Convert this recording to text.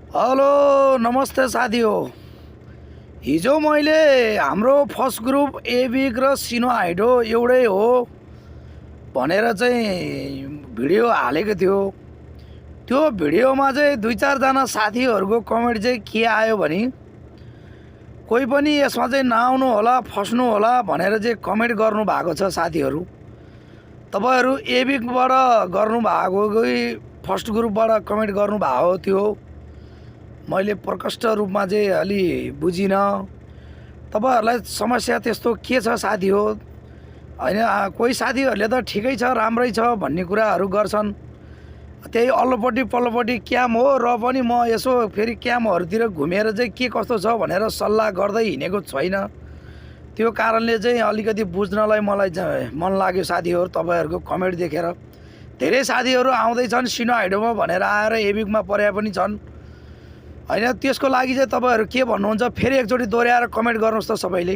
Hello नमस्ते साथी हो। हिजो मैले हाम्रो फर्स्ट ग्रुप एबिक र सिनो हाइडो एउटै हो भनेर चाहिँ भिडियो हालेको थियो। त्यो भिडियोमा चाहिँ दुई चारजना साथीहरूको कमेन्ट चाहिँ के आयो भने कोही पनि यसमा चाहिँ नआउनु होला फस्नु होला भनेर चाहिँ कमेन्ट गर्नु भएको छ। साथीहरू तपाईहरू एबिकबाट गर्नु भएको कि फर्स्ट ग्रुपबाट कमेन्ट गर्नु भएको थियो मैले प्रकष्ट रूपमा चाहिँ अलि बुझिनँ। तपाईहरूलाई समस्या त्यस्तो के छ साथी हो हैन। कोही साथीहरूले त ठिकै छ राम्रै छ भन्ने कुराहरू गर्छन्, त्यही अल्लोपट्टि पल्लोपट्टि क्याम हो र पनि म यसो फेरि क्यामहरूतिर घुमेर चाहिँ के कस्तो छ भनेर सल्लाह गर्दै हिँडेको छैन। त्यो कारणले चाहिँ अलिकति बुझ्नलाई मलाई मन लाग्यो साथीहरू। तपाईहरूको कमेन्ट देखेर धेरै साथीहरू आउँदैछन् सिनो हाइडोमा भनेर आएर एबिकमा पर्या पनि छन् हैन। त्यसको लागि चाहिँ तपाईहरू के भन्नुहुन्छ फेरि एकचोटि दोहोऱ्याएर कमेन्ट गर्नुहोस् त सबैले।